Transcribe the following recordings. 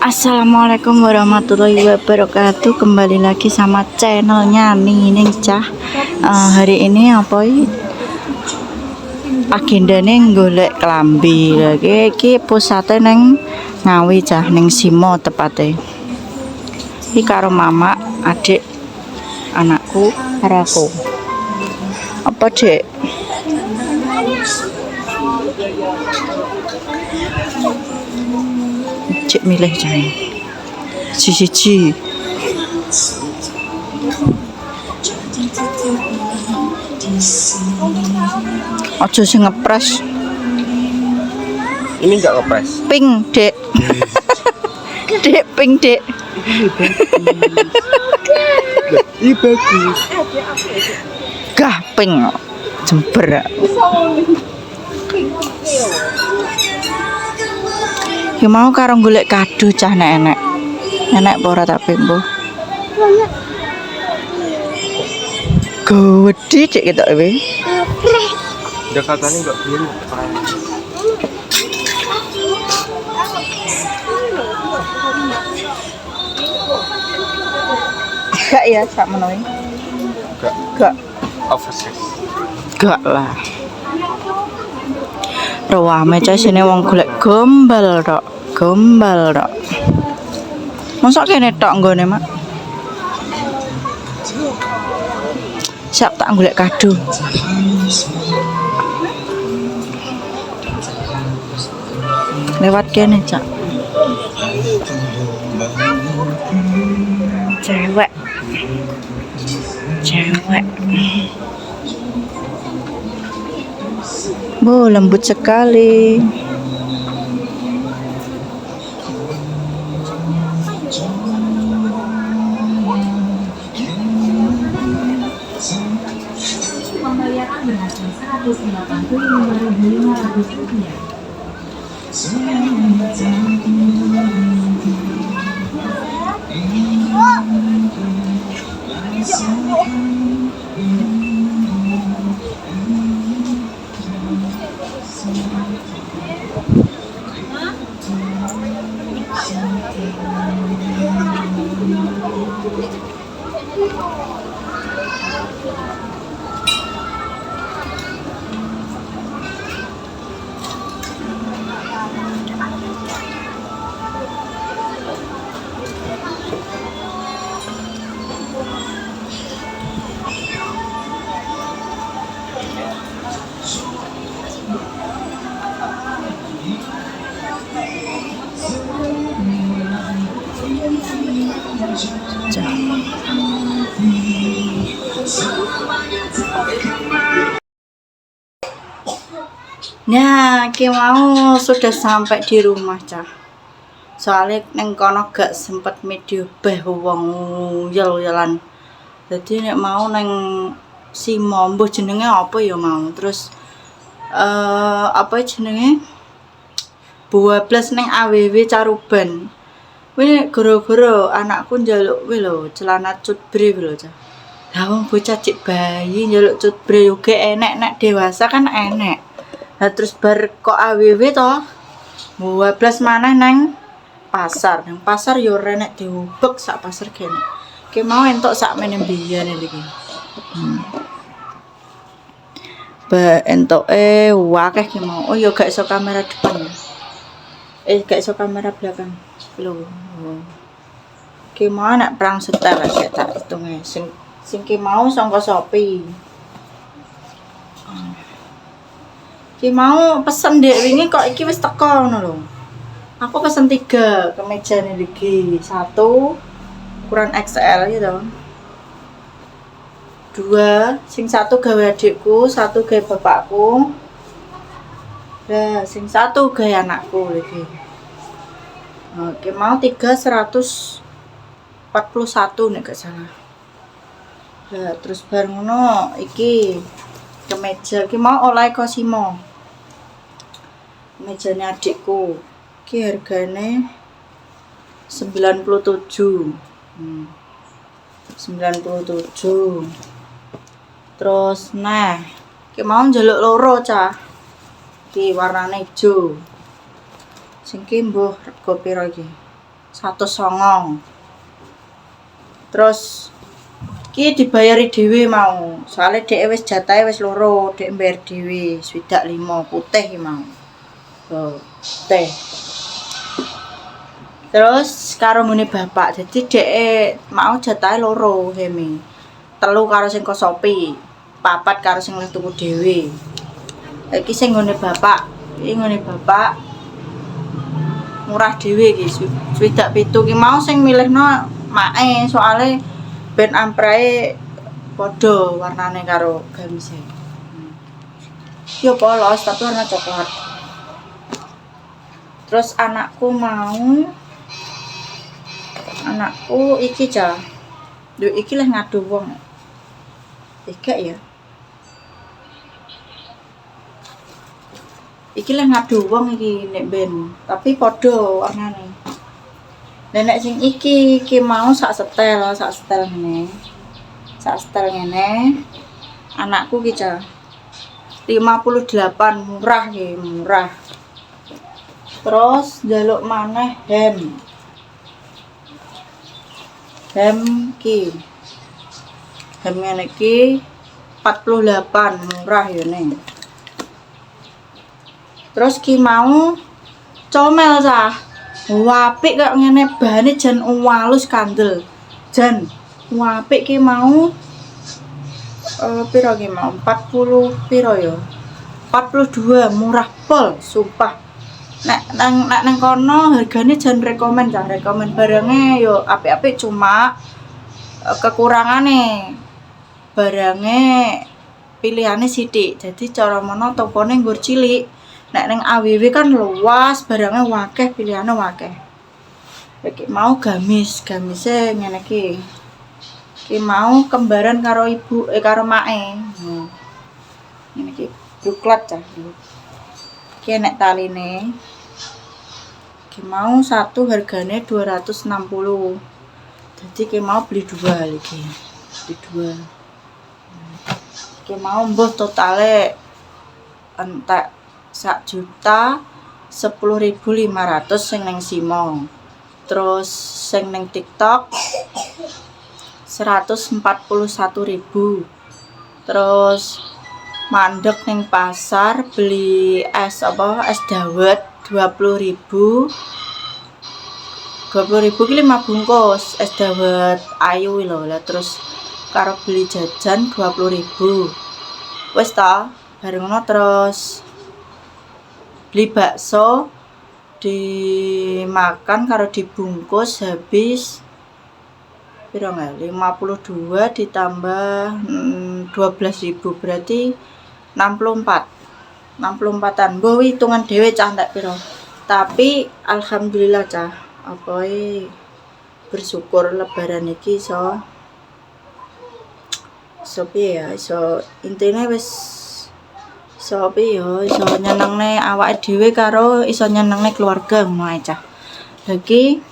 Assalamualaikum warahmatullahi wabarakatuh. Kembali lagi sama channelnya Nining Cah. Hari ini apa ini? Agendane golek klambi. Lagi iki pusate neng Ngawi Cah, neng Simo tepate. Iki karo mama, adik, anakku, karo aku. Apa, Dek? Cik milih jangan siji ojo sing ngepres. Ini enggak ngepres. Pink, Dek. Dek, pink, Dek. Ini bagus. Gah pink. Jember. Ya mau karo golek kado Cah nek enek. Enek apa ora tak pembo. Gede cek ketok kowe. Udah katanya enggak biru. Gak ya sak menawi. Gak. Oversize. Gak lah. Rawame Cah sine wong golek gombal tok. Gombal tok. Mosok kene tok nggone, Mak? Siap tak golek kado. Lewat kene, Cak. Cewek. Bu, lembut sekali. Pembayaran berhasil Rp185.500. Nah, mau sudah sampai di rumah Cah. Soalnya neng kono gak sempet video beh wong yel-yelan. Jadi nek mau neng Simo mbuh jenenge apa ya mau. Terus apa jenenge? Buah plus neng AWW Caruban. Kuwi goro-goro anakku njaluk kuwi lho, celana cutbre lho Cah. Lah wong bocah cik bayi njaluk cutbre yo enek nek dewasa kan enek. Nah terus bar kok AWW toh 12 maneh nang pasar. Nang pasar yo renek diubek sak pasar kene. Ki mau entuk sak meneh biyen iki. Ba entuke wakeh ki mau. Oh yo gak iso kamera depan. Gak iso kamera belakang. Lho. Ki mau nek perang setel sik tak hitunge. Sing ki mau sangka Shopee. Ki mau pesen dek wingi kok iki wis teko ngono lho. Aku pesen 3 kemejane iki. 1 ukuran XL gitu. 2, sing 1 gawe adikku, 1 gawe bapakku. Lah, sing 1 gawe anakku iki. Oke, mau 3 141 nek gak salah. Lah, terus bar ngono iki kemeja iki mau oleh Cosimo. Mejane adikku ki hargane 97. 97. Terus nah ki mau njaluk loro Cah. Ki warnane ijo. Sing ki mbuh rego pira iki? 109. Terus ki dibayari dhewe mau. Soale dhek wis jatahe wis loro, dhek mbayar dhewe 5 putih ki mau. Teh. Terus karo ngene bapak. Jadi dhek mau jatahe loro heme. 3 karo sing kosopi, 4 karo sing wis tuku dhewe. Iki sing ngene bapak. Iki ngene bapak. Murah dhewe iki 27 ki mau sing milihno mae soale ben amprae padha warnane karo gamise. Yo polos tapi warna coklat. Terus anakku iki ja. Lho iki leh ngadu wong. Iki ya. Iki leh ngadu wong iki nek ben, tapi padha warnane. Nek sing iki mau sak setel ngene. Sak setel ngene. Anakku ki ja 58 murah ki, murah. Terus njaluk maneh hem. Hem ki. Hem ngene iki 48 murah ya ning. Terus ki mau comel cah. Apik kok ngene bahane jan walus kandel. Jan apik ki mau piro ki mau 40 piro ya? 42 murah pol, sumpah. Nek nang kono hargane jan rekomen cah, rekomen barange yo apik-apik cuma kekurangane barange pilihane sithik. Jadi cara mono tokone nggur cilik. Nek ning AWW kan luas, barangnya wakeh, pilihane wakeh. Iki mau gamise ngene iki. Iki mau kembaran karo karo mae. Ngene iki buklat cah. Iki nek taline. Iki mau satu hargane 260. Jadi iki mau beli 2 iki. Beli 2. Iki mau mbuh totale entek 1.10.500 sing ning Simo. Terus sing ning TikTok 141.000. Terus mandek ning pasar beli es dawet 20.000. 20.000 ki 5 bungkus es dawet ayu lho. Lah terus karo beli jajan 20.000. Wis ta, bareng ngono terus beli bakso dimakan karo dibungkus habis piro enggak 52 ditambah 12.000 berarti 64-an. Mbah hitungan dhewe cah ndak piro. Tapi alhamdulillah cah apa bersyukur lebaran iki iso piye ya iso intine wis iso nyenengne awake dhewe karo iso nyenengne keluarga ngono ae cah. Lagi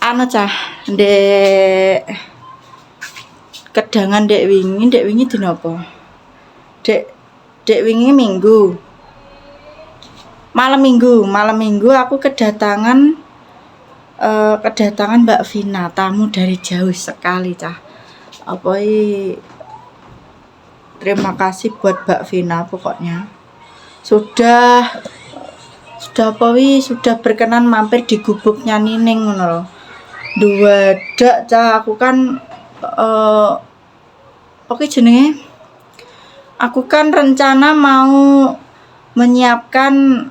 ana cah ndek kedangan ndek wingi dina apa? Dek wingi Minggu. Malam Minggu aku kedatangan Mbak Vina, tamu dari jauh sekali cah. Terima kasih buat Mbak Vina pokoknya. Sudah berkenan mampir di gubuknya Nining ngono lho. Duwedak cah aku kan jenenge. Aku kan rencana mau menyiapkan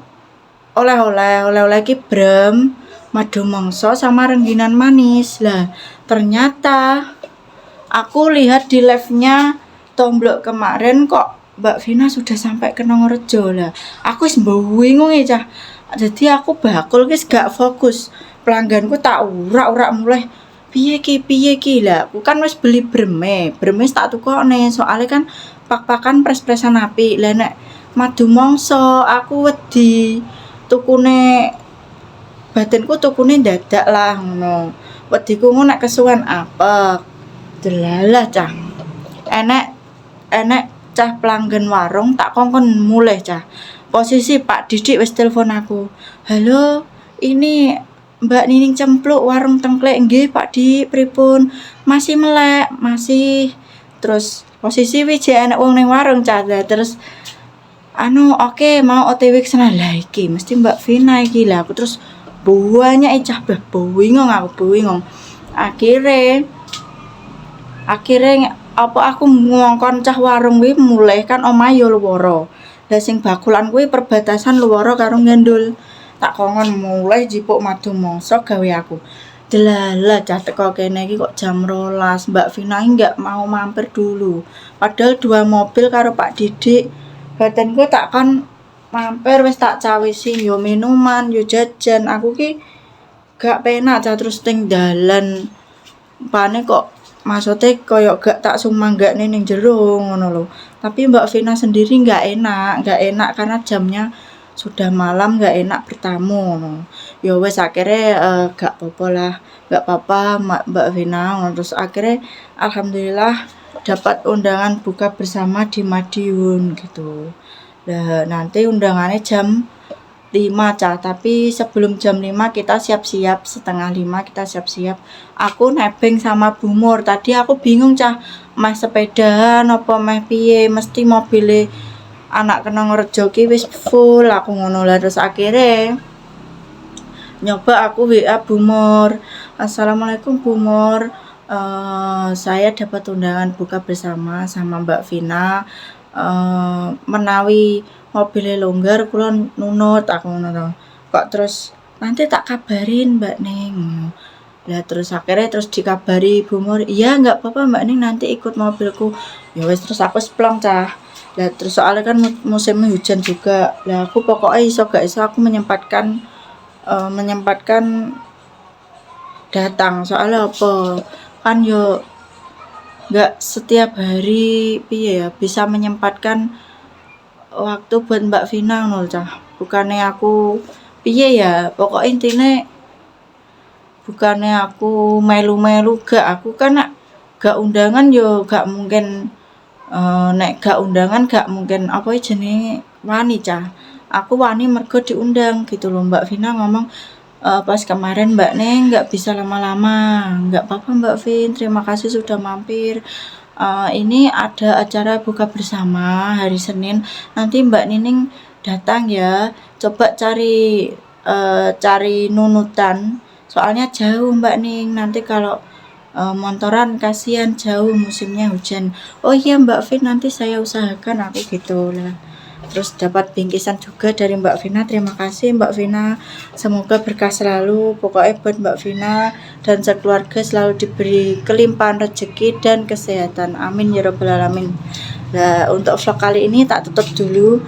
oleh-oleh ki brem, madu mongso sama rengginan manis. Lah, ternyata aku lihat di live-nya Tomblok kemarin kok Mbak Vina sudah sampai ke Nongrejo lah. Aku wis bingung ya cah. Jadi aku bakul wis gak fokus. Pelangganku tak urak-urak mulai piye ki lah. Aku kan wis beli breme tak tukokne soalnya kan pak-pakan pres-presan apik. Lah nek madu mongso aku wedi tukune batinku tukune dadak lah ngono. Wediku ngono nek kesuwen apek. Delalah cah. Enek cah pelanggan warung tak kongkon mulih cah. posisi Pak Didik wis telepon aku. Halo, ini Mbak Nining Cempluk warung Tengklek nggih Pak Dik, pripun? Masih melek, masih. Terus posisi wis enek wong ning warung cah. Terus oke mau OTW ke sana lah iki mesti Mbak Vina iki lah. Aku terus banyak cah bingung akhirnya apa aku ngongkon cah warung kuwi mulai kan omahe yo luwara. Lah sing bakulan kuwi perbatasan luwara karo Ngendul. Tak kongkon mulai jipuk madu mongso gawe aku. Delala cah teko kene iki kok jam 12. Mbak Vina enggak mau mampir dulu. Padahal 2 mobil karo Pak Didik. Badanku tak kan mampir wis tak cawisi yo minuman, yo jajan. Aku ki gak penak cah terus ting dalan. Pane kok maksudnya koyo gak tak sumanggakne ning jero ngono lho. Tapi Mbak Vina sendiri gak enak karena jamnya sudah malam, gak enak bertamu ngono. Ya wis akhirnya gak apa-apa lah. Gak apa-apa Mbak Vina ngono. Terus akhirnya alhamdulillah dapat undangan buka bersama di Madiun gitu. Nah, nanti undangannya jam 5 cah, tapi sebelum jam 5 kita siap-siap, setengah 5 kita siap-siap. Aku nebeng sama Bumur. Tadi aku bingung cah, meh sepedaan apa meh piye, mesti mobile anak Kenongrejo ki wis full. Aku ngono lah terus akhirnya nyoba aku WA Bumur. Assalamualaikum Bumur. Saya dapat undangan buka bersama sama Mbak Vina. Menawi mobilnya longgar kula nunut aku ngono. Kok terus nanti tak kabarin Mbak Ning. Lah terus akhirnya terus dikabari Bumur, "Iya enggak apa-apa Mbak Ning nanti ikut mobilku." Ya wis terus aku splong cah. Lah terus soalnya kan musim hujan juga. Lah aku pokoknya iso gak iso aku menyempatkan datang. Soalnya apa? Kan yo nggak setiap hari piye ya bisa menyempatkan waktu buat Mbak Vina ngono cah. Bukannya aku piye ya, pokoknya intinya bukannya aku melu-melu aku kan gak undangan yo gak mungkin nek gak undangan gak mungkin apa jenenge wani cah. Aku wani mergo diundang gitu loh. Mbak Vina ngomong pas kemarin Mbak Neng nggak bisa lama-lama, nggak apa-apa Mbak Vin, terima kasih sudah mampir. Ini ada acara buka bersama hari Senin, nanti Mbak Nining datang ya. Coba cari nunutan, soalnya jauh Mbak Ning. Nanti kalau montoran kasihan jauh musimnya hujan. Oh iya Mbak Vin, nanti saya usahakan aku gitu lah. Terus dapat bingkisan juga dari Mbak Vina. Terima kasih Mbak Vina, semoga berkah selalu. Pokoknya buat Mbak Vina dan sekeluarga selalu diberi kelimpahan rezeki dan kesehatan, amin ya rabbal alamin. Nah untuk vlog kali ini tak tutup dulu.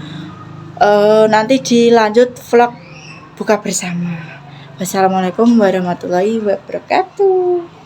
Nanti dilanjut vlog buka bersama. Wassalamualaikum warahmatullahi wabarakatuh.